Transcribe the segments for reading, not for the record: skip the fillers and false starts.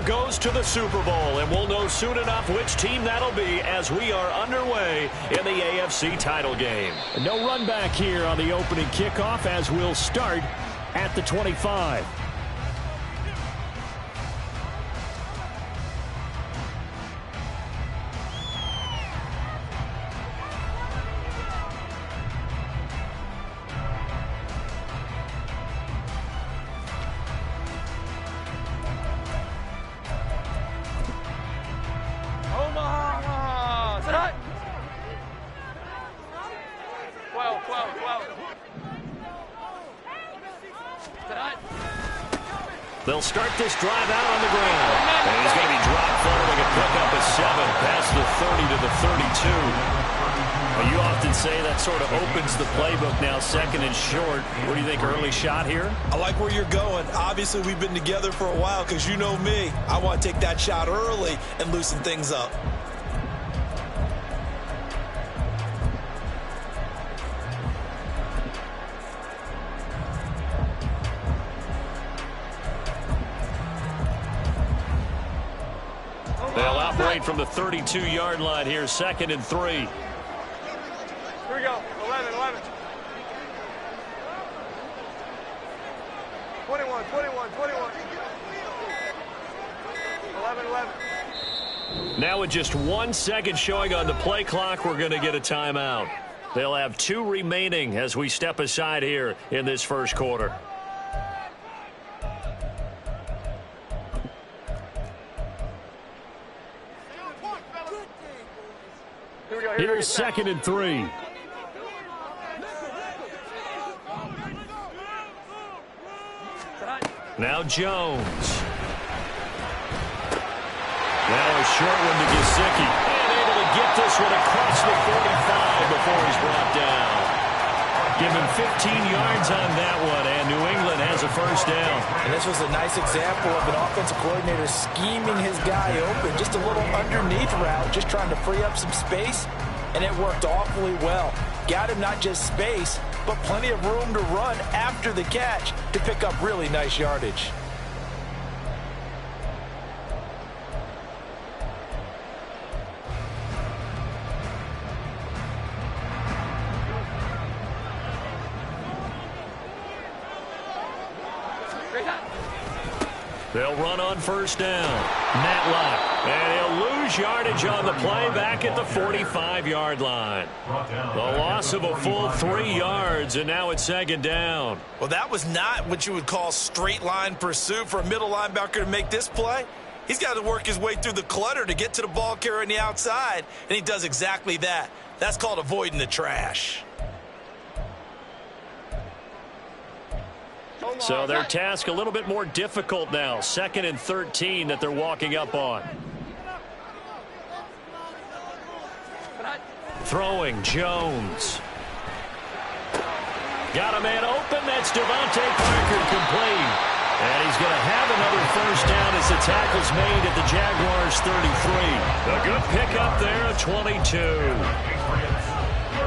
goes to the Super Bowl, and we'll know soon enough which team that'll be as we are underway in the AFC title game. No run back here on the opening kickoff as we'll start at the 25. They'll start this drive out on the ground. And he's going to be dropped following a pickup of 7 past the 30 to the 32. Well, you often say that sort of opens the playbook now, second and short. What do you think, early shot here? I like where you're going. Obviously, we've been together for a while because you know me. I want to take that shot early and loosen things up. They'll operate from the 32-yard line here, second and 3. Here we go, 11. 21. 11. Now with just 1 second showing on the play clock, we're going to get a timeout. They'll have 2 remaining as we step aside here in this first quarter. Here's second and 3. Now Jones. Now a short one to Gesicki. And able to get this one across the 45 before he's brought down. Give him 15 yards on that one, and New England has a first down. And this was a nice example of an offensive coordinator scheming his guy open. Just a little underneath route, just trying to free up some space, and it worked awfully well. Got him not just space, but plenty of room to run after the catch to pick up really nice yardage. They'll run on first down. Matlock. And he'll lose yardage on the play back at the 45-yard line. The loss of a full 3 yards, and now it's second down. Well, that was not what you would call straight line pursuit for a middle linebacker to make this play. He's got to work his way through the clutter to get to the ball carrier on the outside, and he does exactly that. That's called avoiding the trash. So their task a little bit more difficult now. Second and 13 that they're walking up on. Throwing, Jones. Got a man open. That's Devontae Parker complete. And he's going to have another first down as the tackle's made at the Jaguars' 33. A good pickup there at 22.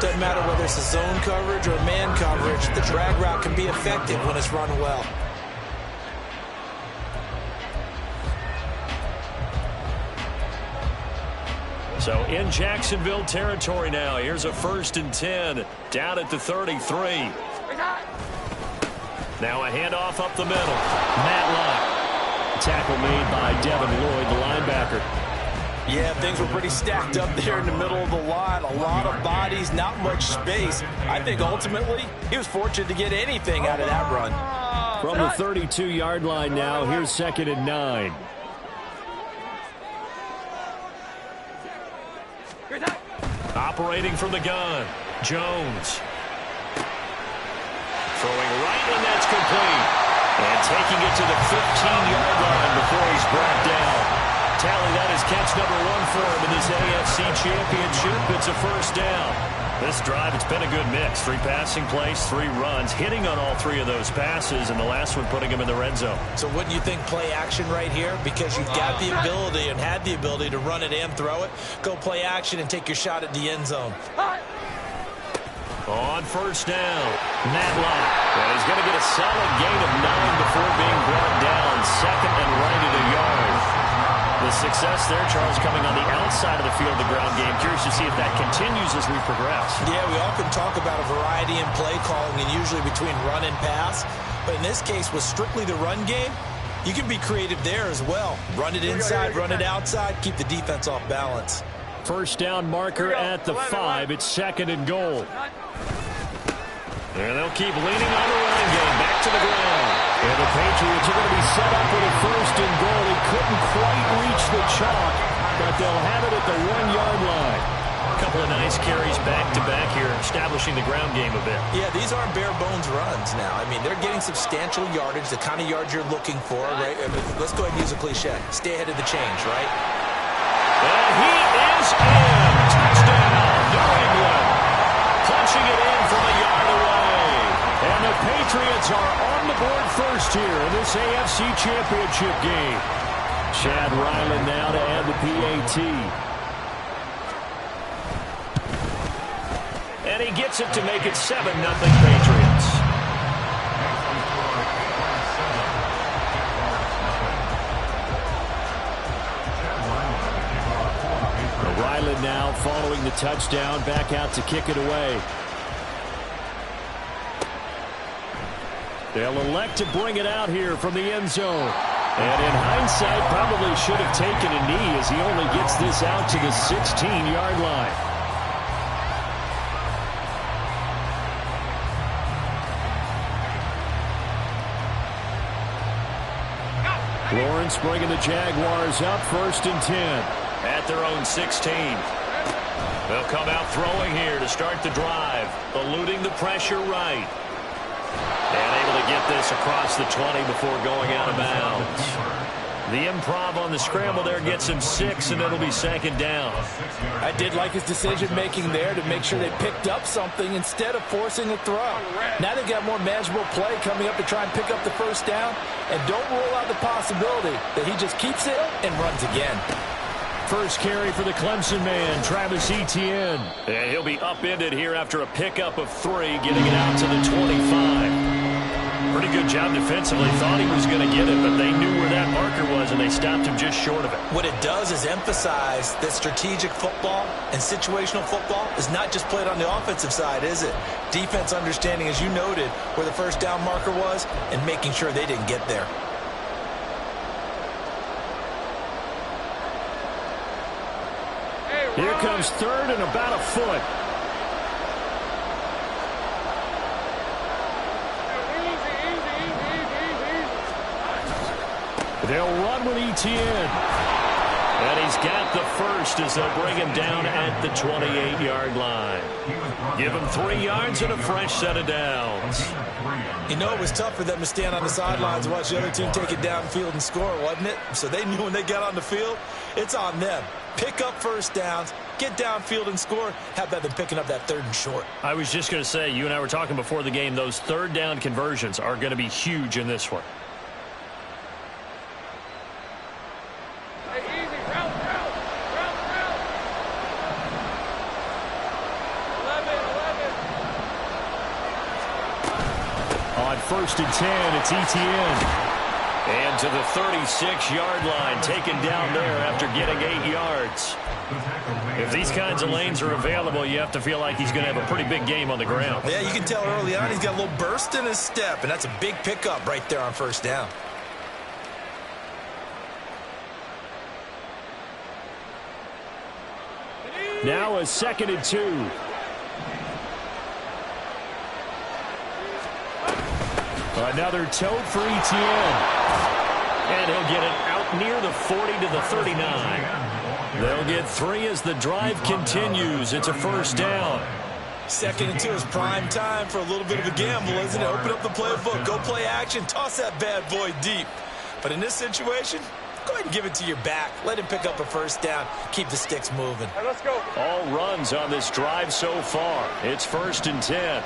Doesn't matter whether it's a zone coverage or man coverage, the drag route can be effective when it's run well. So in Jacksonville territory now. Here's a 1st and 10 down at the 33. Now a handoff up the middle. Matlock. Tackle made by Devin Lloyd, the linebacker. Yeah, things were pretty stacked up there in the middle of the line. A lot of bodies, not much space. I think ultimately he was fortunate to get anything out of that run. From the 32-yard line now, here's second and 9. Operating from the gun, Jones. Throwing right, and that's complete. And taking it to the 15-yard line before he's brought down. Tally, that is catch number 1 for him in this AFC Championship. It's a first down. This drive, it's been a good mix. 3 passing plays, 3 runs, hitting on all 3 of those passes, and the last one putting him in the red zone. So wouldn't you think play action right here? Because you've got the ability and had the ability to run it and throw it. Go play action and take your shot at the end zone. On first down, Matlock. And he's going to get a solid gain of 9 before being brought down. Second and right at a yard. The success there, Charles, coming on the outside of the field of the ground game. Curious to see if that continues as we progress. Yeah, we often talk about a variety in play calling and usually between run and pass. But in this case, with strictly the run game, you can be creative there as well. Run it inside, run it outside, keep the defense off balance. First down marker at the 5. It's 2nd and goal. And they'll keep leaning on the running game. Back to the ground. And the Patriots are going to be set up with a 1st and goal. He couldn't quite reach the chalk, but they'll have it at the 1-yard line. A couple of nice carries back-to-back here, establishing the ground game a bit. Yeah, these aren't bare-bones runs now. I mean, they're getting substantial yardage, the kind of yards you're looking for, right? I mean, let's go ahead and use a cliche. Stay ahead of the change, right? And he is in. Touchdown, New England. Punching it in from a yard away. And the Patriots are on the board first here in this AFC Championship game. Chad Ryland now to add the PAT. And he gets it to make it 7-0 Patriots. Ryland now following the touchdown, back out to kick it away. They'll elect to bring it out here from the end zone. And in hindsight, probably should have taken a knee as he only gets this out to the 16-yard line. Lawrence bringing the Jaguars up 1st and 10. At their own 16. They'll come out throwing here to start the drive. Eluding the pressure right. And able to get this across the 20 before going out of bounds. The improv on the scramble there gets him 6, and it'll be 2nd down. I did like his decision-making there to make sure they picked up something instead of forcing a throw. Now they've got more manageable play coming up to try and pick up the 1st down. And don't rule out the possibility that he just keeps it and runs again. First carry for the Clemson man, Travis Etienne. And he'll be upended here after a pickup of 3, getting it out to the 25. Pretty good job defensively. Thought he was going to get it, but they knew where that marker was, and they stopped him just short of it. What it does is emphasize that strategic football and situational football is not just played on the offensive side, is it? Defense understanding, as you noted, where the 1st down marker was and making sure they didn't get there. Here comes 3rd and about a foot. They'll run with Etienne. And he's got the 1st as they'll bring him down at the 28-yard line. Give him 3 yards and a fresh set of downs. You know, it was tough for them to stand on the sidelines and watch the other team take it downfield and score, wasn't it? So they knew when they got on the field, it's on them. Pick up 1st downs, get downfield and score. How about them picking up that 3rd and short? I was just going to say, you and I were talking before the game, those 3rd down conversions are going to be huge in this one. On 1st and 10, it's Etienne. And to the 36-yard line, taken down there after getting 8 yards. If these kinds of lanes are available, you have to feel like he's going to have a pretty big game on the ground. Yeah, you can tell early on he's got a little burst in his step, and that's a big pickup right there on 1st down. Now a 2nd and 2. Another tote for Etienne. And he'll get it out near the 40 to the 39. They'll get 3 as the drive continues. It's a 1st down. 2nd and 2 is prime time for a little bit of a gamble, isn't it? Open up the playbook, go play action, toss that bad boy deep. But in this situation, go ahead and give it to your back. Let him pick up a 1st down. Keep the sticks moving. Hey, let's go. All runs on this drive so far. It's 1st and 10.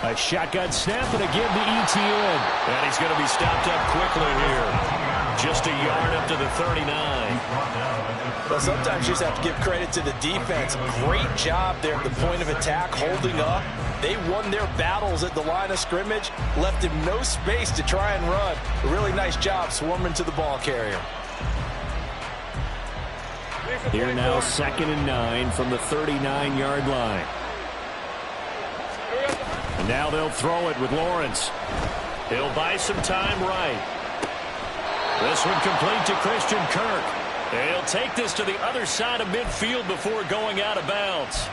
A shotgun snap and again to Etienne. And he's going to be stopped up quickly here. Just a yard up to the 39. Well, sometimes you just have to give credit to the defense. Great job there at the point of attack, holding up, They won their battles at the line of scrimmage, left him no space to try and run. A really nice job swarming to the ball carrier. Here now, 2nd and 9 from the 39-yard line. And now they'll throw it with Lawrence. He'll buy some time right. This one complete to Christian Kirk. He'll take this to the other side of midfield before going out of bounds.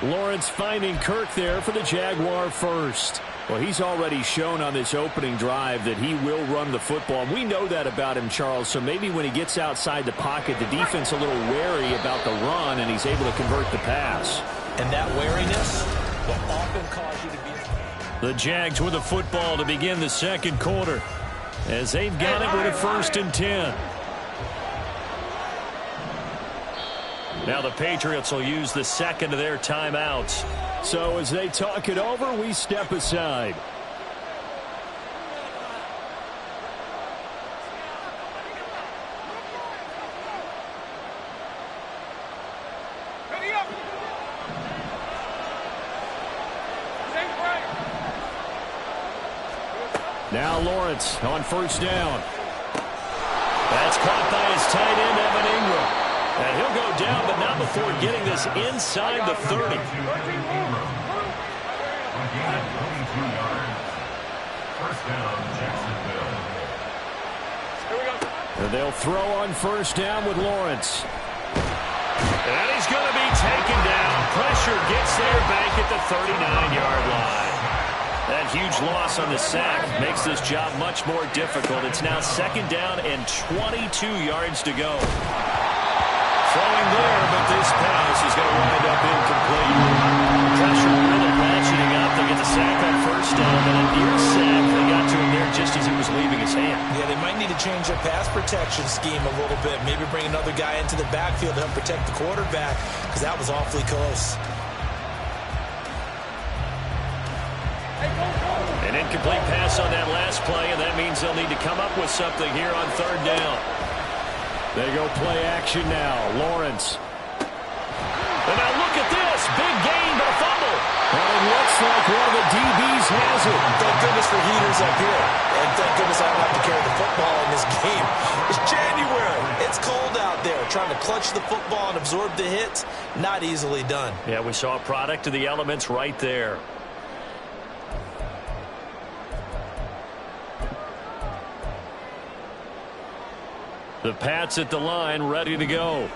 Lawrence finding Kirk there for the Jaguar first. Well, he's already shown on this opening drive that he will run the football. We know that about him, Charles, so maybe when he gets outside the pocket, the defense a little wary about the run, and he's able to convert the pass. And that wariness will often cause you to be... The Jags with the football to begin the second quarter, as they've got it with a 1st and 10. Now the Patriots will use the second of their timeouts. So as they talk it over, we step aside. Now Lawrence on 1st down. That's caught by his tight end, Evan Ingram. And he'll go down, but not before getting this inside the 30. And they'll throw on 1st down with Lawrence. And he's going to be taken down. Pressure gets there back at the 39-yard line. That huge loss on the sack makes this job much more difficult. It's now 2nd down and 22 yards to go. Throwing there, but this pass is going to wind up incomplete. Pressure really ratcheting up. They get the sack on 1st down, and a near sack. They got to him there just as he was leaving his hand. Yeah, they might need to change their pass protection scheme a little bit. Maybe bring another guy into the backfield to help protect the quarterback, because that was awfully close. An incomplete pass on that last play, and that means they'll need to come up with something here on 3rd down. They go play action now. Lawrence. And now look at this. Big gain, but a fumble. And it looks like one of the DBs has it. Thank goodness for heaters up here. And thank goodness I don't have to carry the football in this game. It's January. It's cold out there. Trying to clutch the football and absorb the hits, not easily done. Yeah, we saw a product of the elements right there. The Pats at the line, ready to go.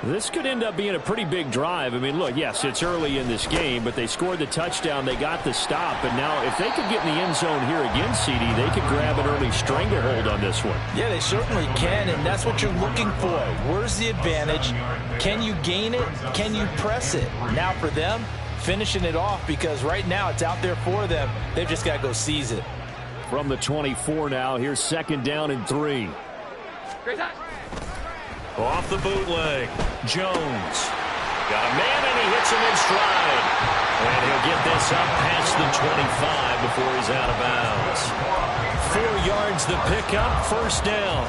This could end up being a pretty big drive. I mean, look, yes, it's early in this game, but they scored the touchdown. They got the stop. And now if they could get in the end zone here again, CD, they could grab an early stranglehold on this one. Yeah, they certainly can, and that's what you're looking for. Where's the advantage? Can you gain it? Can you press it? Now for them, finishing it off, because right now it's out there for them. They've just got to go seize it. From the 24 now, here's 2nd down and 3. Off the bootleg, Jones. Got a man, and he hits him in stride. And he'll get this up past the 25 before he's out of bounds. 4 yards the pickup, 1st down.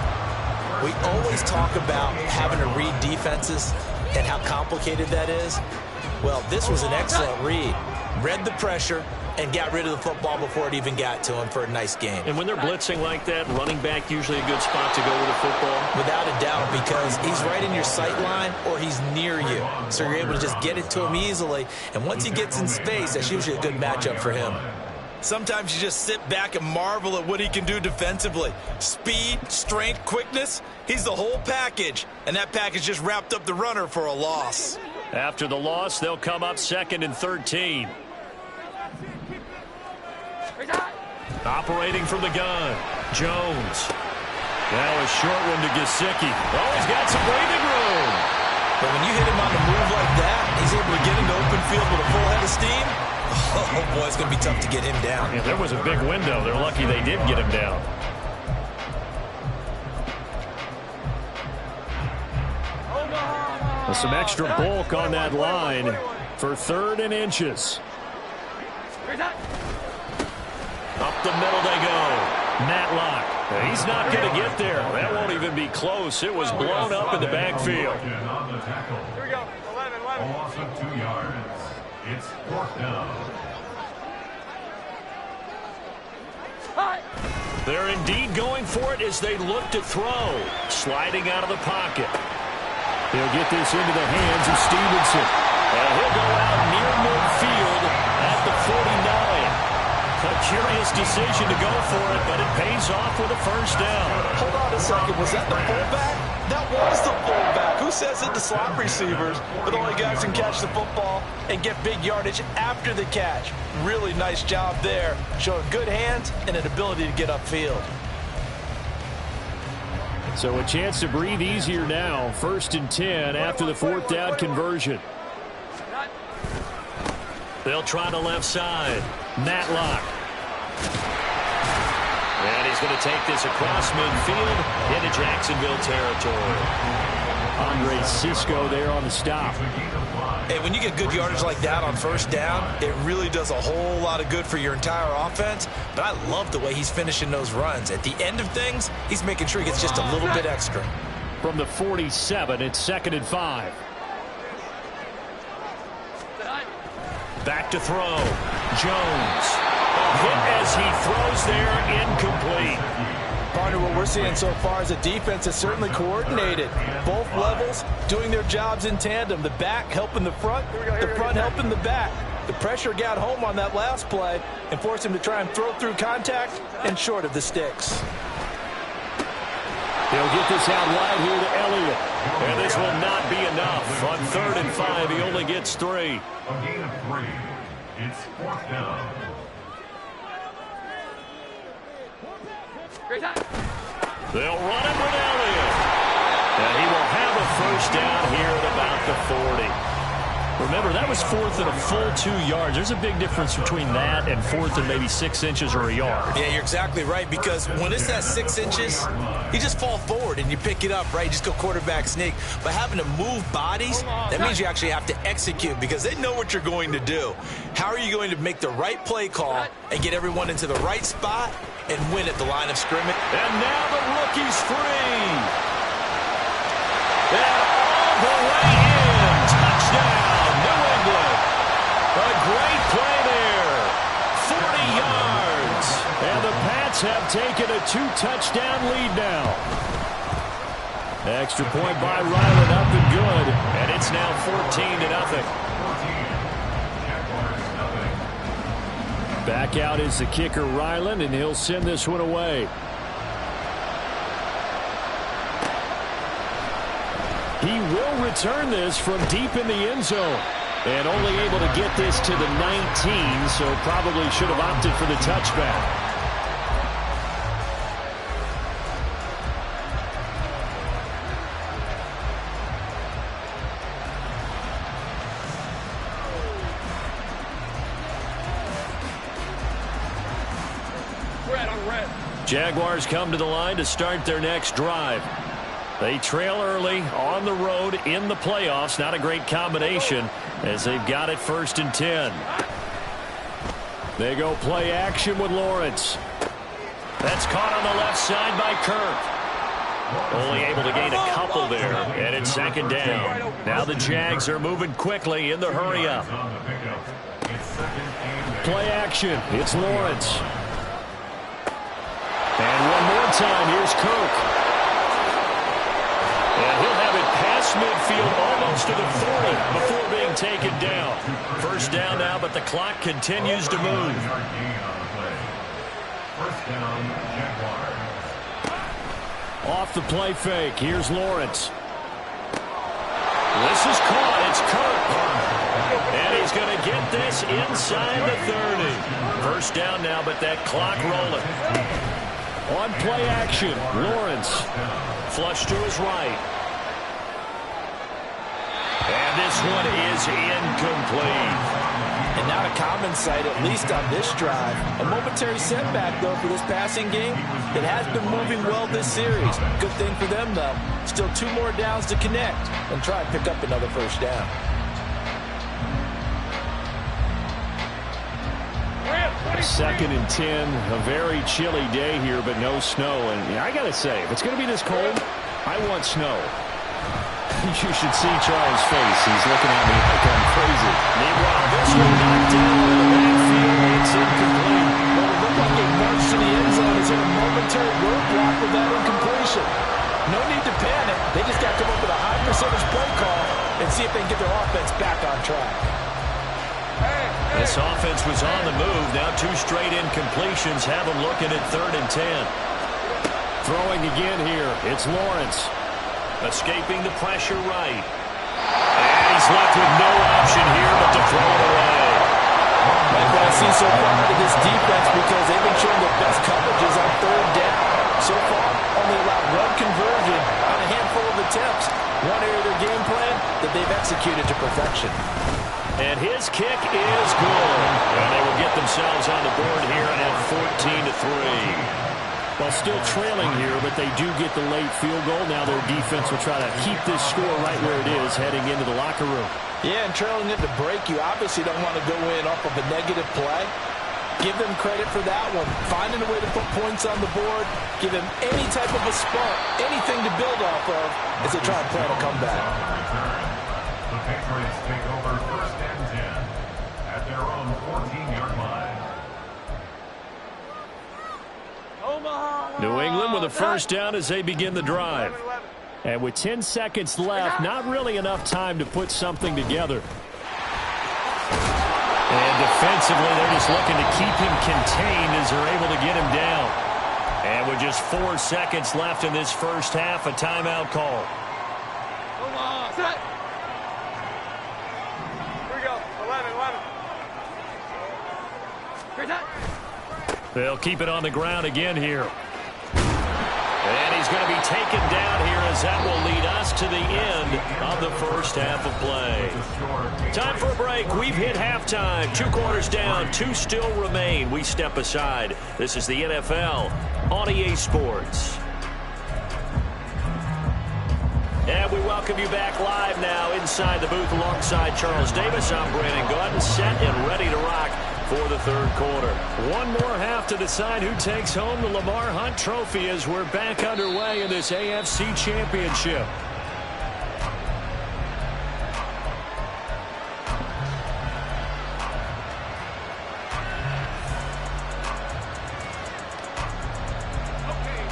We always talk about having to read defenses and how complicated that is. Well, this was an excellent read. Read the pressure and got rid of the football before it even got to him for a nice game. And when they're blitzing like that, running back usually a good spot to go with the football? Without a doubt, because he's right in your sight line or he's near you. So you're able to just get it to him easily. And once he gets in space, that's usually a good matchup for him. Sometimes you just sit back and marvel at what he can do defensively. Speed, strength, quickness, he's the whole package. And that package just wrapped up the runner for a loss. After the loss, they'll come up 2nd and 13. Operating from the gun, Jones. Now a short one to Gesicki. Oh, he's got some breathing room. But when you hit him on the move like that, he's able to get into open field with a full head of steam. Oh, boy, it's going to be tough to get him down. Yeah, there was a big window. They're lucky they did get him down. With some extra bulk on that line for 3rd and inches. Up the middle they go. Matlock. He's not going to get there. That won't even be close. It was blown up in the backfield. Here we go. 11. Loss of 2 yards. It's 4th down. They're indeed going for it as they look to throw. Sliding out of the pocket. He'll get this into the hands of Stevenson. And he'll go out near midfield at the 49. A curious decision to go for it, but it pays off with a first down. Hold on a second. Was that the fullback? That was the fullback. Who says it to slot receivers are the only guys who can catch the football and get big yardage after the catch? Really nice job there, showing good hands and an ability to get upfield. So a chance to breathe easier now. 1st and 10 after the 4th down conversion. They'll try the left side. Matlock. And he's going to take this across midfield into Jacksonville territory. Andre Cisco there on the stop. Hey, when you get good yardage like that on 1st down, it really does a whole lot of good for your entire offense. But I love the way he's finishing those runs. At the end of things, he's making sure he gets just a little bit extra. From the 47, it's 2nd and 5. Back to throw. Jones. A hit as he throws there, incomplete. Partner, what we're seeing so far is a defense that's certainly coordinated. Both levels doing their jobs in tandem. The back helping the front helping the back. The pressure got home on that last play and forced him to try and throw through contact and short of the sticks. They'll get this out wide here to Elliott. And this will not be enough. On 3rd and 5, he only gets 3. A gain of 3. It's 4th down. They'll run it with Elliott. And he will have a first down here at about the 40. Remember, that was 4th and a full 2 yards. There's a big difference between that and 4th and maybe 6 inches or a yard. Yeah, you're exactly right, because when it's that 6 inches, you just fall forward and you pick it up, right? You just go quarterback sneak. But having to move bodies, that means you actually have to execute because they know what you're going to do. How are you going to make the right play call and get everyone into the right spot and win at the line of scrimmage? And now the rookie's free. And all the way in. Touchdown. A great play there. 40 yards. And the Pats have taken a 2-touchdown lead now. Extra point by Ryland, up and good. And it's now 14-0. Back out is the kicker, Ryland, and he'll send this one away. He will return this from deep in the end zone. And only able to get this to the 19, so probably should have opted for the touchback. Jaguars come to the line to start their next drive. They trail early on the road in the playoffs. Not a great combination as they've got it 1st and 10. They go play action with Lawrence. That's caught on the left side by Kirk. Only able to gain a couple there, and it's 2nd down. Now the Jags are moving quickly in the hurry up. Play action. It's Lawrence. And one more time, here's Kirk. And he'll have it past midfield almost to the 40 before being taken down. First down now, but the clock continues to move. Off the play fake, here's Lawrence. This is caught. It's Kirk. And he's going to get this inside the 30. First down now, but that clock rolling. On play action, Lawrence. Flush to his right. And this one is incomplete. And not a common sight, at least on this drive. A momentary setback, though, for this passing game. It has been moving well this series. Good thing for them, though. Still 2 more downs to connect and try and pick up another first down. Second and 10, a very chilly day here, but no snow. And I got to say, if it's going to be this cold, I want snow. You should see Charles' face. He's looking at me like I'm crazy. Meanwhile, this one knocked down in the backfield. It's incomplete. Well, it looked like a march to the end zone. momentary roadblock with that incompletion. No need to panic. They just got to come up with a high percentage play call and see if they can get their offense back on track. This offense was on the move. Now 2 straight incompletions have them looking at 3rd and 10. Throwing again here. It's Lawrence. Escaping the pressure right. And he's left with no option here but to throw it away. Like what I see so far out of this defense, because they've been showing their best coverages on 3rd down. So far, only allowed 1 conversion on a handful of attempts. One area of their game plan that they've executed to perfection. And his kick is good. And they will get themselves on the board here at 14-3. Well, still trailing here, but they do get the late field goal. Now their defense will try to keep this score right where it is heading into the locker room. Yeah, and trailing it to break, you obviously don't want to go in off of a negative play. Give them credit for that one. Finding a way to put points on the board. Give them any type of a spark, anything to build off of as they try and plan a comeback. The Patriots take over 1st and 10 at their own 14-yard line. New England with a first down as they begin the drive. And with 10 seconds left, not really enough time to put something together. And defensively, they're just looking to keep him contained as they're able to get him down. And with just 4 seconds left in this first half, a timeout call. Here we go. 11. They'll keep it on the ground again here. And he's going to be taken down here as that will lead us to the end of the first half of play. Time for a break. We've hit halftime. 2 quarters down. 2 still remain. We step aside. This is the NFL on EA Sports. And we welcome you back live now inside the booth alongside Charles Davis. I'm Brandon Gordon, set and ready to rock for the 3rd quarter. One more half to decide who takes home the Lamar Hunt Trophy as we're back underway in this AFC Championship.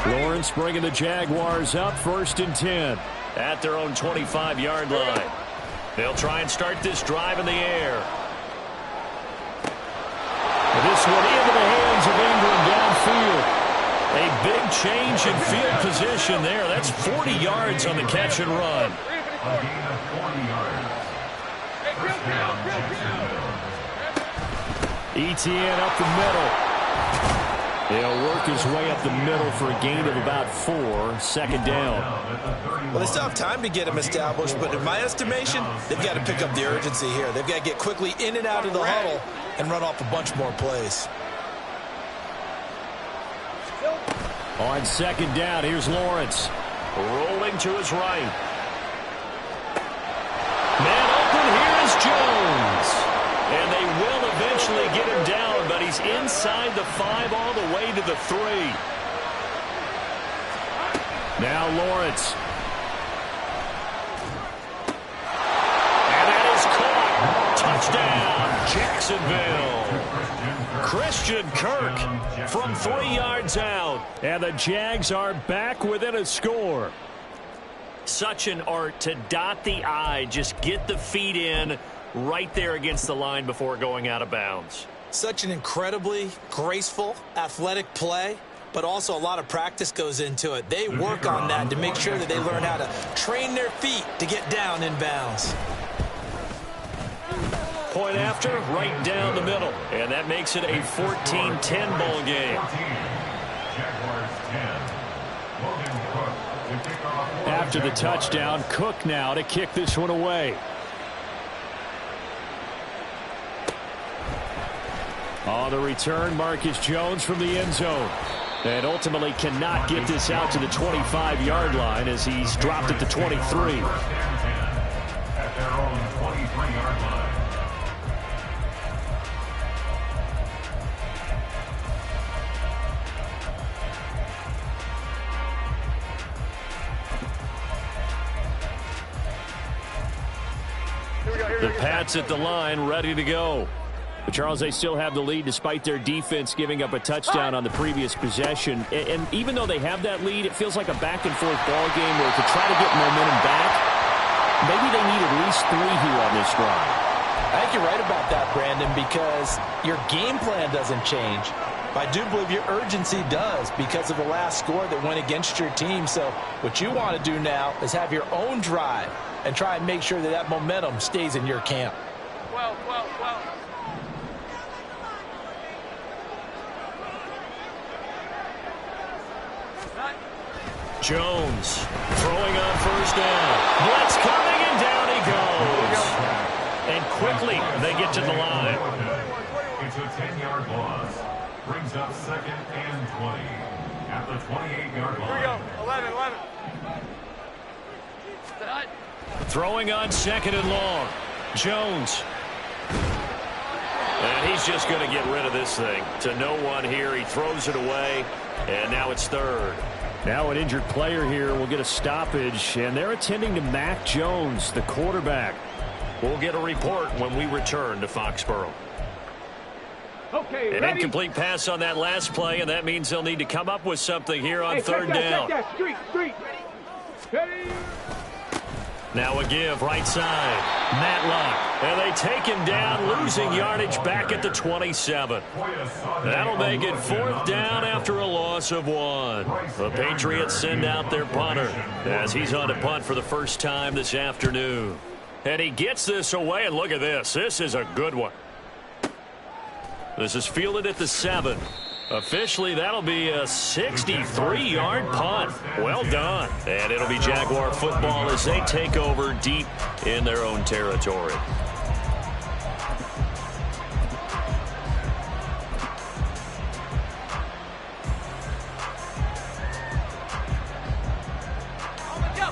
Lawrence bringing the Jaguars up 1st and 10. At their own 25-yard line. They'll try and start this drive in the air. This one into the hands of Ingram downfield. A big change in field position there. That's 40 yards on the catch and run. A gain of 40 yards. First down, Jacksonville. ETN up the middle. He'll work his way up the middle for a gain of about 4. 2nd down. Well, they still have time to get him established, but in my estimation, they've got to pick up the urgency here. They've got to get quickly in and out of the huddle and run off a bunch more plays. On 2nd down, here's Lawrence. Rolling to his right. Man open, here is Jones. And they will eventually get him down, but he's inside the 5 all the way to the 3. Now Lawrence. And that is caught. Touchdown, Jacksonville. Christian Kirk from 3 yards out. And the Jags are back within a score. Such an art to dot the I, just get the feet in right there against the line before going out of bounds. Such an incredibly graceful, athletic play, but also a lot of practice goes into it. They work on that to make sure that they learn how to train their feet to get down in bounds. Point after, right down the middle. And that makes it a 14-10 ball game. Jaguars 10. Logan Cook to kick off. After the touchdown, Cook now to kick this one away. On the return, Marcus Jones from the end zone. And ultimately cannot get this out to the 25-yard line as he's dropped at the 23. At their own 23-yard line. The Pats at the line, ready to go. But Charles, they still have the lead despite their defense giving up a touchdown on the previous possession. And even though they have that lead, it feels like a back-and-forth ball game where to try to get momentum back, maybe they need at least 3 here on this drive. I think you're right about that, Brandon, because your game plan doesn't change. I do believe your urgency does because of the last score that went against your team. So what you want to do now is have your own drive and try and make sure that that momentum stays in your camp. Well. Jones throwing on first down. Blitz coming, and down he goes. And quickly they get to the line. It's a 10-yard loss. Brings up 2nd and 20 at the 28-yard line. Here we go. 11. Throwing on 2nd and long. Jones. And he's just going to get rid of this thing. To no one here. He throws it away. And now it's 3rd. Now an injured player here will get a stoppage, and they're attending to Mac Jones, the quarterback. We'll get a report when we return to Foxborough. Okay, An incomplete pass on that last play, and that means they'll need to come up with something here on 3rd down. Street. Ready? Now a give, right side. Matlock. And they take him down, losing yardage back at the 27. That'll make it 4th down after a loss of 1. The Patriots send out their punter as he's on to punt for the first time this afternoon. And he gets this away, and look at this. This is a good one. This is fielded at the 7. Officially, that'll be a 63-yard punt. Well done. And it'll be Jaguar football as they take over deep in their own territory.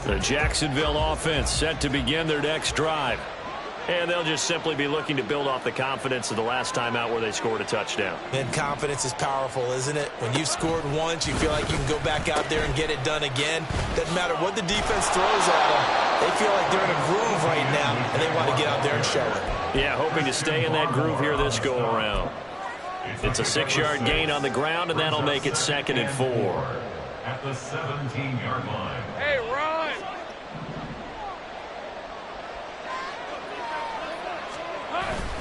The Jacksonville offense set to begin their next drive. And they'll just simply be looking to build off the confidence of the last time out where they scored a touchdown. And confidence is powerful, isn't it? When you've scored once, you feel like you can go back out there and get it done again. Doesn't matter what the defense throws at them. They feel like they're in a groove right now, and they want to get out there and show it. Yeah, hoping to stay in that groove here this go-around. It's a 6-yard gain on the ground, and that'll make it 2nd and 4. At the 17-yard line. Hey, run!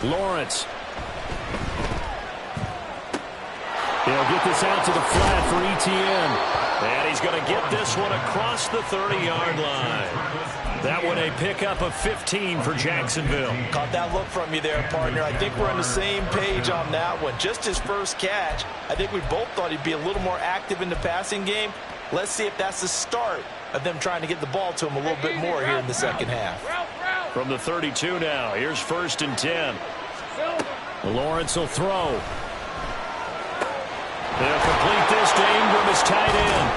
Lawrence. He'll get this out to the flat for Etienne. And he's going to get this one across the 30-yard line. That one a pickup of 15 for Jacksonville. Caught that look from you there, partner. I think we're on the same page on that one. Just his first catch. I think we both thought he'd be a little more active in the passing game. Let's see if that's the start of them trying to get the ball to him a little bit more here in the second half. From the 32 now, here's 1st and 10. Lawrence will throw. They'll complete this to Ingram as tight end.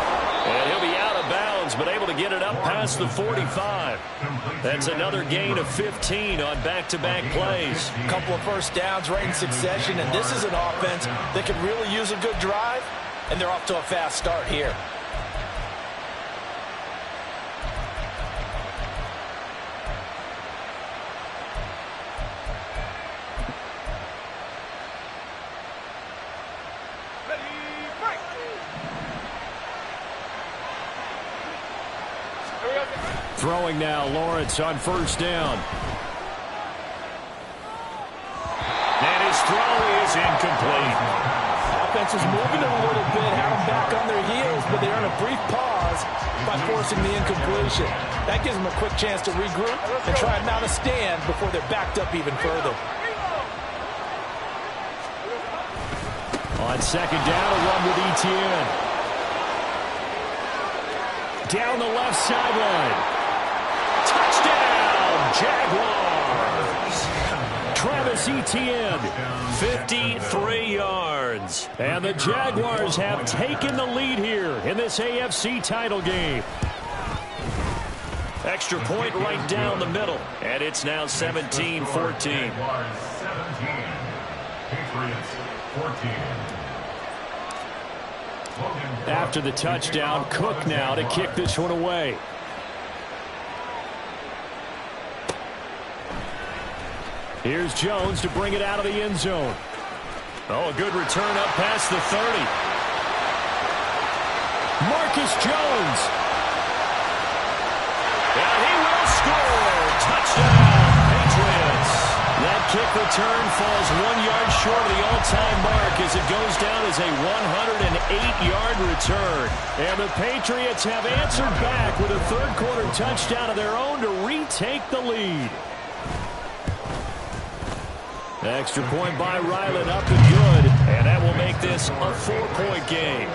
And he'll be out of bounds, but able to get it up past the 45. That's another gain of 15 on back-to-back plays. A couple of first downs right in succession, and this is an offense that could really use a good drive, and they're off to a fast start here. Throwing now, Lawrence on 1st down. And his throw is incomplete. Offense is moving a little bit, have them back on their heels, but they're in a brief pause by forcing the incompletion. That gives them a quick chance to regroup and try and mount a stand before they're backed up even further. On 2nd down, a run with Etienne. Down the left sideline. Touchdown, Jaguars. Travis Etienne, 53 yards. And the Jaguars have taken the lead here in this AFC title game. Extra point right down the middle. And it's now 17-14. 17. Patriots 14. After the touchdown, Cook now to kick this one away. Here's Jones to bring it out of the end zone. Oh, a good return up past the 30. Marcus Jones. And he will score. Touchdown, Patriots. That kick return falls 1 yard short of the all-time mark as it goes down as a 108-yard return. And the Patriots have answered back with a third-quarter touchdown of their own to retake the lead. Extra point by Ryland, up and good. And that will make this a 4-point game.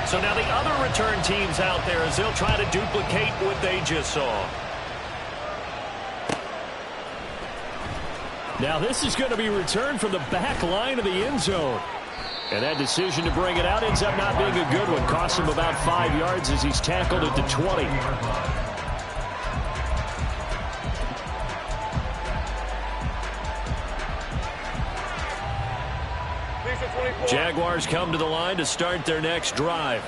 So now the other return teams out there as they'll try to duplicate what they just saw. Now this is going to be returned from the back line of the end zone. And that decision to bring it out ends up not being a good one. Costs him about 5 yards as he's tackled at the 20. Jaguars come to the line to start their next drive.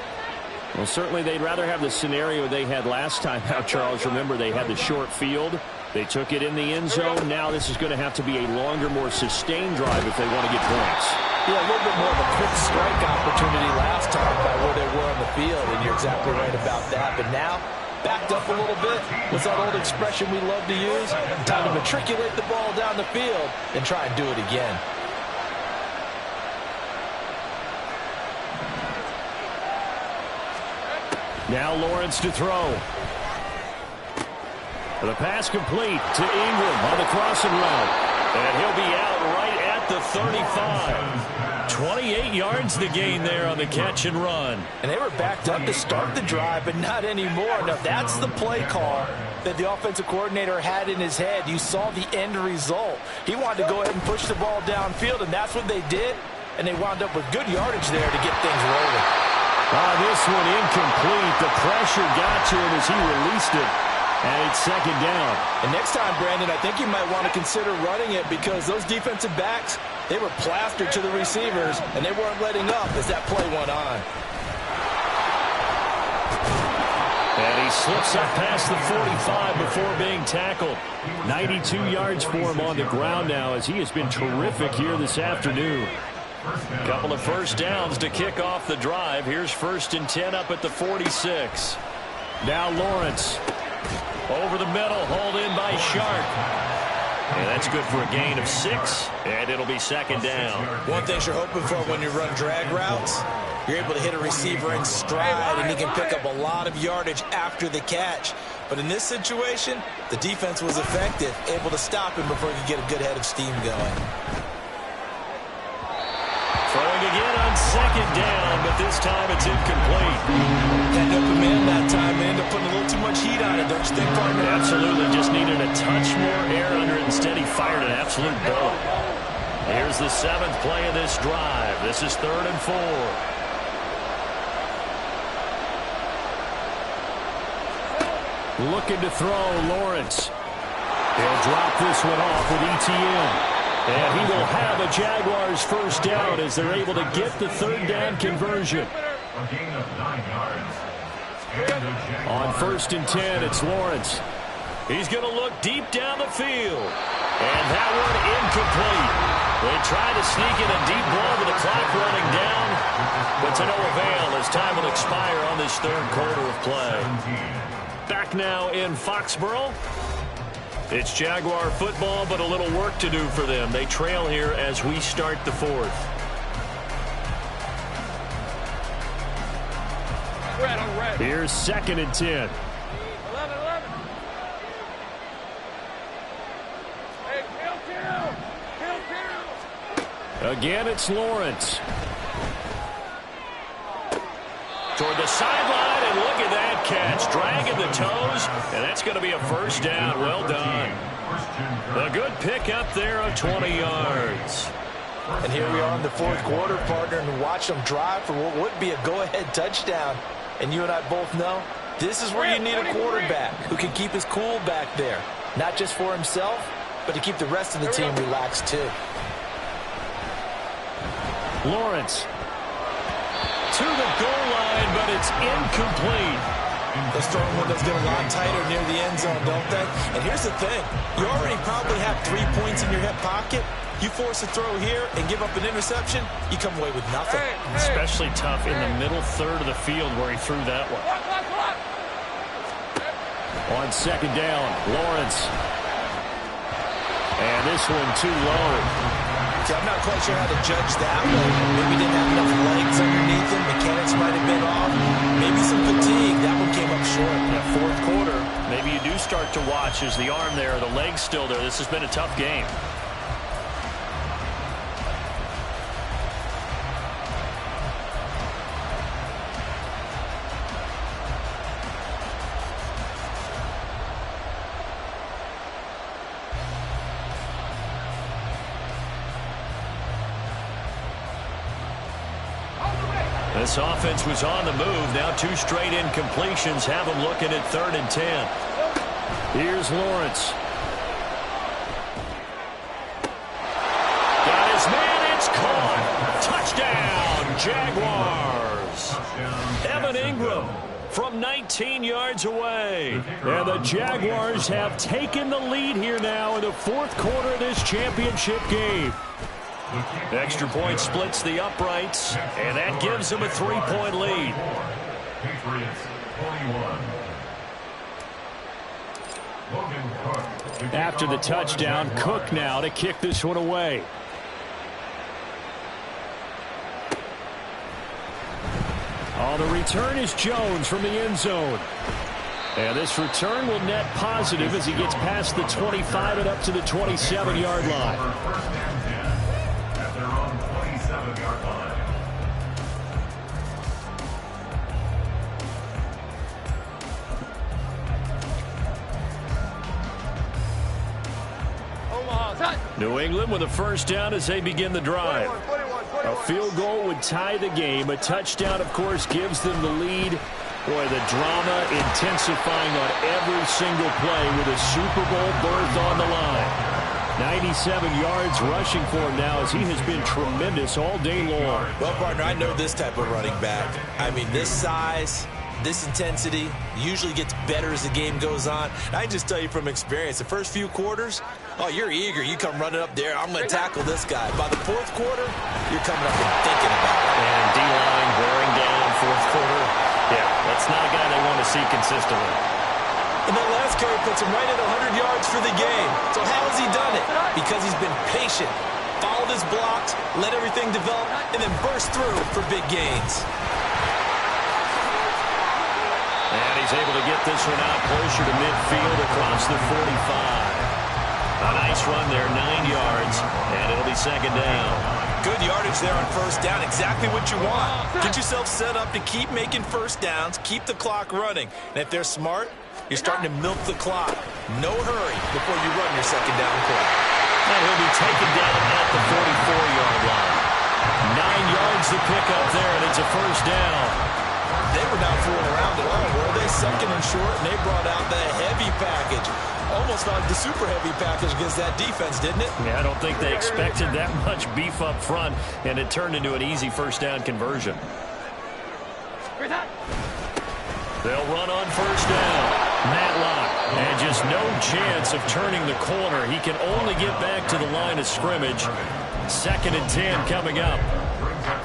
Well, certainly they'd rather have the scenario they had last time out, Charles. Remember, they had the short field. They took it in the end zone. Now this is going to have to be a longer, more sustained drive if they want to get points. Yeah, a little bit more of a quick strike opportunity last time by where they were on the field, and you're exactly right about that. But now, backed up a little bit. What's that old expression we love to use? Time to matriculate the ball down the field and try and do it again. Now Lawrence to throw. The pass complete to Ingram on the crossing route. And he'll be out right at the 35. 28 yards the gain there on the catch and run. And they were backed up to start the drive, but not anymore. Now, that's the play call that the offensive coordinator had in his head. You saw the end result. He wanted to go ahead and push the ball downfield, and that's what they did. And they wound up with good yardage there to get things rolling. This one incomplete. The pressure got to him as he released it. And it's second down. And next time, Brandon, I think you might want to consider running it because those defensive backs, they were plastered to the receivers, and they weren't letting up as that play went on. And he slips up past the 45 before being tackled. 92 yards for him on the ground now as he has been terrific here this afternoon. Couple of first downs to kick off the drive. Here's 1st and 10 up at the 46. Now Lawrence. Over the middle, hauled in by Sharp. And that's good for a gain of 6, and it'll be second down. One thing you're hoping for when you run drag routes, you're able to hit a receiver in stride, and he can pick up a lot of yardage after the catch. But in this situation, the defense was effective, able to stop him before he could get a good head of steam going. Throwing again on second down, but this time it's incomplete. Had to open man that time, and ended up putting a little too much heat on it, don't you think, partner? Absolutely, just needed a touch more air under it. Instead, he fired an absolute bullet. Here's the 7th play of this drive. This is 3rd and 4. Looking to throw, Lawrence. He'll drop this one off with ETN. And he will have a Jaguars first down as they're able to get the 3rd down conversion. A gain of 9 yards. On 1st and 10, it's Lawrence. He's going to look deep down the field. And that one incomplete. They tried to sneak in a deep ball with the clock running down, but to no avail as time will expire on this 3rd quarter of play. Back now in Foxborough. It's Jaguar football, but a little work to do for them. They trail here as we start the 4th. Red. Here's 2nd and 10. 11. Hey, kill. Again, it's Lawrence. Toward the sideline, and look at that catch. Dragging the toes, and that's going to be a first down. Well done. A good pickup there of 20 yards. And here we are in the 4th quarter, partner, and watch them drive for what would be a go-ahead touchdown. And you and I both know this is where you need a quarterback who can keep his cool back there. Not just for himself, but to keep the rest of the team relaxed too. Lawrence. To the goal line, but it's incomplete. Those throwing windows get a lot tighter near the end zone, don't they? And here's the thing. You already probably have 3 points in your hip pocket. You force a throw here and give up an interception, you come away with nothing. Especially tough in the middle third of the field where he threw that one. On second down, Lawrence. And this one too low. See, I'm not quite sure how to judge that one. Maybe didn't have enough legs underneath him. Mechanics might have been off. Maybe some fatigue. That one came up short. Yeah, fourth quarter, maybe you do start to watch as the arm there, the leg's still there. This has been a tough game. This offense was on the move. Now 2 straight incompletions have them looking at 3rd and 10. Here's Lawrence. Got his man. It's caught. Touchdown, Jaguars. Evan Ingram from 19 yards away. And the Jaguars have taken the lead here now in the 4th quarter of this championship game. Extra point splits the uprights, and that gives them a 3-point lead. After the touchdown, Cook now to kick this one away. On the return is Jones from the end zone. And this return will net positive as he gets past the 25 and up to the 27-yard line. New England with a first down as they begin the drive. A field goal would tie the game. A touchdown, of course, gives them the lead. Boy, the drama intensifying on every single play with a Super Bowl berth on the line. 97 yards rushing for him now as he has been tremendous all day long. Well, partner, I know this type of running back. I mean, this size, this intensity usually gets better as the game goes on. I can just tell you from experience, the first few quarters, oh, you're eager. You come running up there. I'm going to tackle this guy. By the 4th quarter, you're coming up and thinking about it. And D-line wearing down 4th quarter. Yeah, that's not a guy they want to see consistently. And that last carry puts him right at 100 yards for the game. So how has he done it? Because he's been patient, followed his blocks, let everything develop, and then burst through for big gains. And he's able to get this one out closer to midfield across the 45. A nice run there, 9 yards, and it'll be second down. Good yardage there on first down, exactly what you want. Get yourself set up to keep making first downs, keep the clock running. And if they're smart, you're starting to milk the clock. No hurry before you run your second down play. And he'll be taken down at the 44-yard line. 9 yards to pick up there, and it's a first down. They were not fooling around at all, were they? Second and short, and they brought out the heavy package. Almost like the super heavy package against that defense, didn't it? Yeah, I don't think they expected that much beef up front, and it turned into an easy first down conversion. They'll run on first down. Matlock, and just no chance of turning the corner. He can only get back to the line of scrimmage. 2nd and 10 coming up.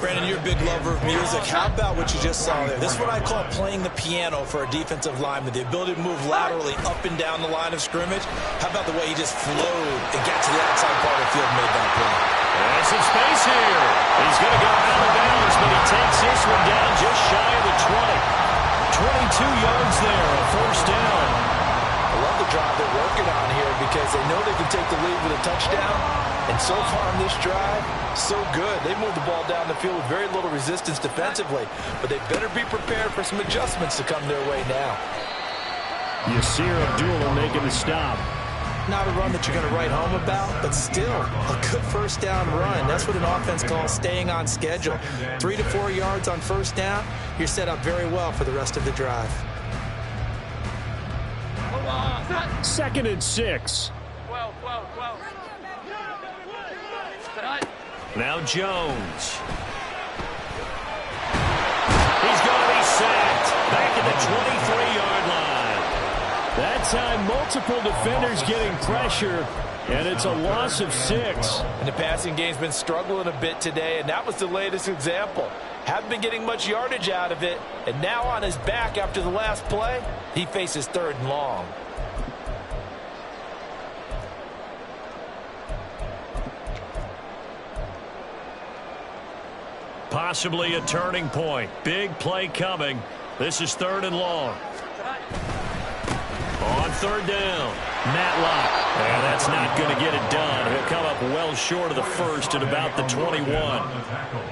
Brandon, you're a big lover of music. How about what you just saw there? This is what I call playing the piano for a defensive lineman. The ability to move laterally up and down the line of scrimmage. How about the way he just flowed and got to the outside part of the field and made that play? There's some space here. He's going to go out of bounds, but he takes this one down just shy of the 20. 22 yards there, a first down. I love the drive they're working on here because they know they can take the lead with a touchdown. And so far on this drive, so good. They moved the ball down the field with very little resistance defensively. But they better be prepared for some adjustments to come their way now. Yasir Abdullah making the stop. Not a run that you're going to write home about, but still a good first down run. That's what an offense calls staying on schedule. 3 to 4 yards on first down, you're set up very well for the rest of the drive. 2nd and 6. Now Jones. He's going to be sacked. Back at the 23-yard That time, multiple defenders getting pressure, and it's a loss of 6. And the passing game's been struggling a bit today, and that was the latest example. Haven't been getting much yardage out of it, and now on his back after the last play, he faces 3rd and long. Possibly a turning point. Big play coming. This is 3rd and long. On 3rd down, Matlock. And that's not going to get it done. He'll come up well short of the first at about the 21.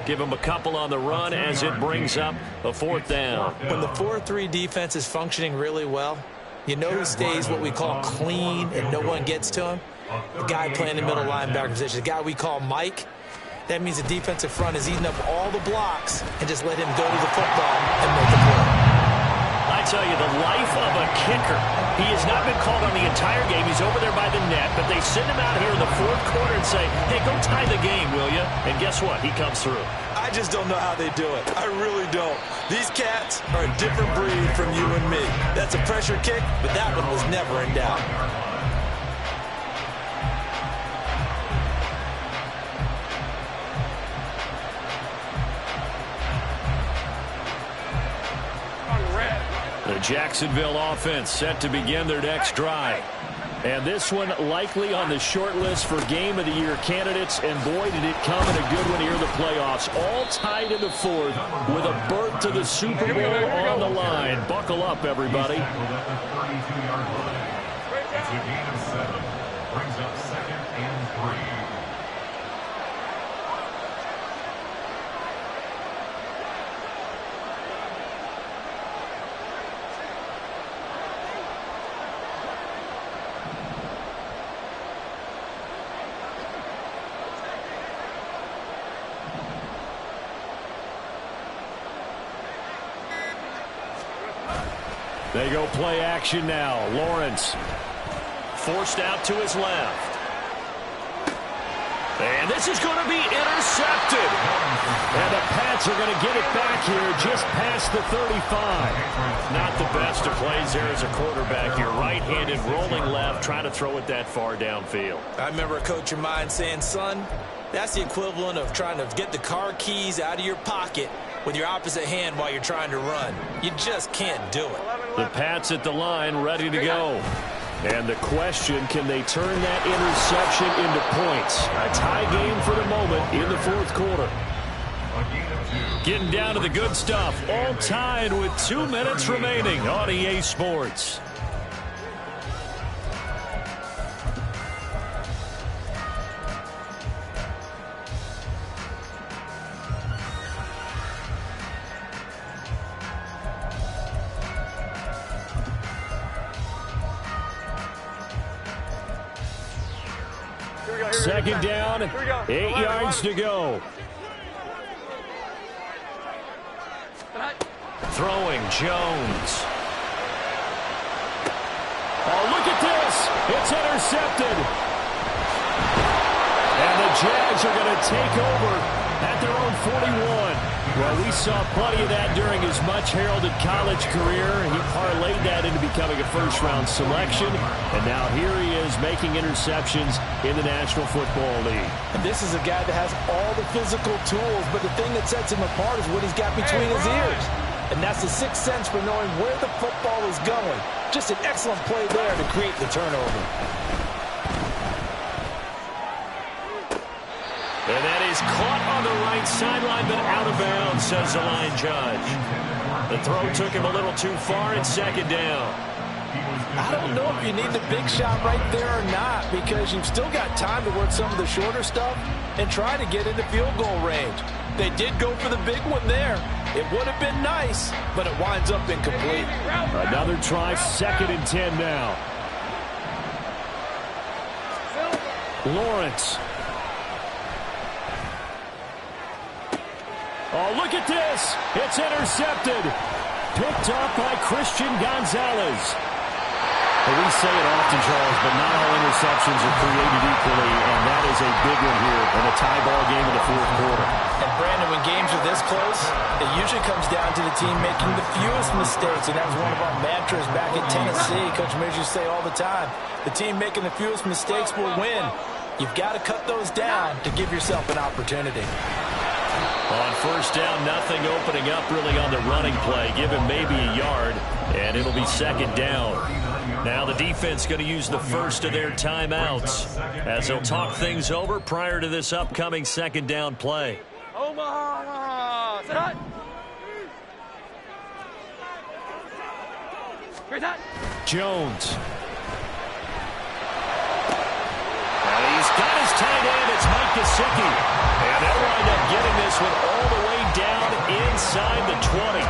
Give him a couple on the run as it brings up a 4th down. When the 4-3 defense is functioning really well, you know who stays what we call clean and no one gets to him? The guy playing the middle linebacker position, the guy we call Mike. That means the defensive front is eating up all the blocks and just let him go to the football and make a play. I tell you, the life of a kicker. He has not been called on the entire game. He's over there by the net, but they send him out here in the 4th quarter and say, hey, go tie the game, will you? And guess what? He comes through. I just don't know how they do it. I really don't. These cats are a different breed from you and me. That's a pressure kick, but that one was never in doubt. The Jacksonville offense set to begin their next drive. And this one likely on the short list for Game of the Year candidates. And boy, did it come in a good one here in the playoffs. All tied in the 4th with a berth to the Super Bowl on the line. Buckle up, everybody. It's a gain of 7. Brings up 2nd and 3. They go play action now. Lawrence Forced out to his left. And this is going to be intercepted. And the Pats are going to get it back here just past the 35. Not the best of plays there as a quarterback. You're right-handed, rolling left, trying to throw it that far downfield. I remember a coach of mine saying, son, that's the equivalent of trying to get the car keys out of your pocket with your opposite hand while you're trying to run. You just can't do it. The Pats at the line, ready to go. And the question, can they turn that interception into points? A tie game for the moment in the 4th quarter. Getting down to the good stuff. All tied with 2 minutes remaining on EA Sports. Second down, 8 yards to go. Throwing Jones. Oh, look at this. It's intercepted. And the Jags are going to take over at their own 41. Well, we saw plenty of that during his much-heralded college career, and he parlayed that into becoming a first-round selection. And now here he is making interceptions in the National Football League. And this is a guy that has all the physical tools, but the thing that sets him apart is what he's got between his ears. And that's the sixth sense for knowing where the football is going. Just an excellent play there to create the turnover. And that is caught on the right sideline, but out of bounds, says the line judge. The throw took him a little too far in second down. I don't know if you need the big shot right there or not, because you've still got time to work some of the shorter stuff and try to get into field goal range. They did go for the big one there. It would have been nice, but it winds up incomplete. Another try, 2nd and 10 now. Lawrence. Oh, look at this. It's intercepted. Picked up by Christian Gonzalez. Well, we say it often, Charles, but not all interceptions are created equally, and that is a big one here in a tie ball game in the fourth quarter. And, Brandon, when games are this close, it usually comes down to the team making the fewest mistakes, and that was one of our mantras back at Tennessee. Coach Mears used to say all the time, the team making the fewest mistakes will win. You've got to cut those down to give yourself an opportunity. On first down, nothing opening up really on the running play. Give him maybe a yard, and it'll be second down. Now the defense going to use the first of their timeouts as they'll talk things over prior to this upcoming second down play. Omaha! Set up! Jones. And he's got his tight end. It's Mike Gesicki. And they'll wind up getting this one all the way down inside the 20.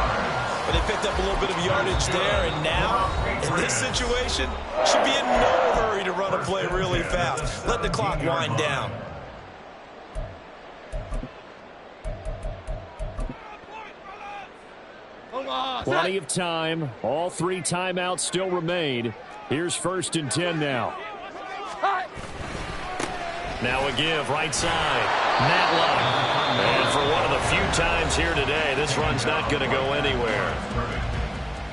But they picked up a little bit of yardage there, and now, in this situation, should be in no hurry to run a play really fast. Let the clock wind down. Plenty of time. All three timeouts still remain. Here's first and 10 now. Now a give right side. Matlock. And for one of the few times here today, this run's not going to go anywhere.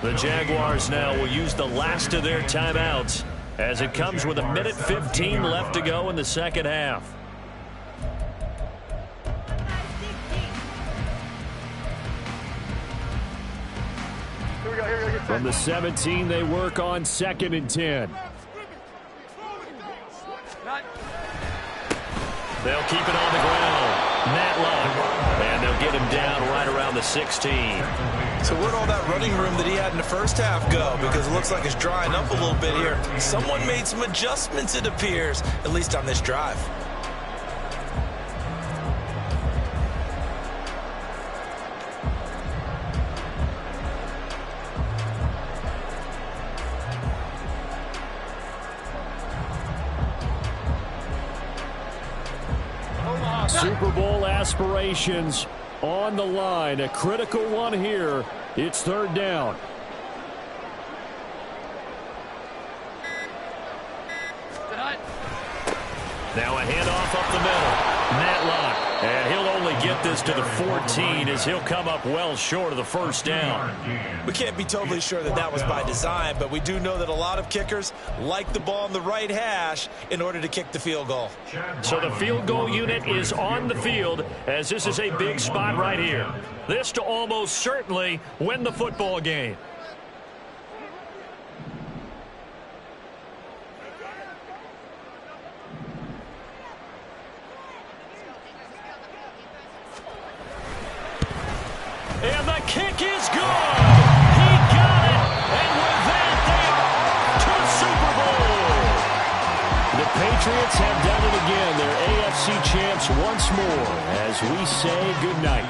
The Jaguars now will use the last of their timeouts as it comes with 1:15 left to go in the second half. From the 17, they work on second and 10. They'll keep it on the ground. Matlock. And they'll get him down right around the 16. So where'd all that running room that he had in the first half go? Because it looks like it's drying up a little bit here. Someone made some adjustments, it appears, at least on this drive. Super Bowl aspirations on the line. A critical one here. It's third down. Now a handoff up the middle. Matlock. And he'll only get this to the 14 as he'll come up well short of the first down. We can't be totally sure that that was by design, but we do know that a lot of kickers like the ball in the right hash in order to kick the field goal. So the field goal unit is on the field as this is a big spot right here. This to almost certainly win the football game. And the kick is good. He got it. And with that, they are to the Super Bowl. The Patriots have done it again. They're AFC champs once more as we say goodnight.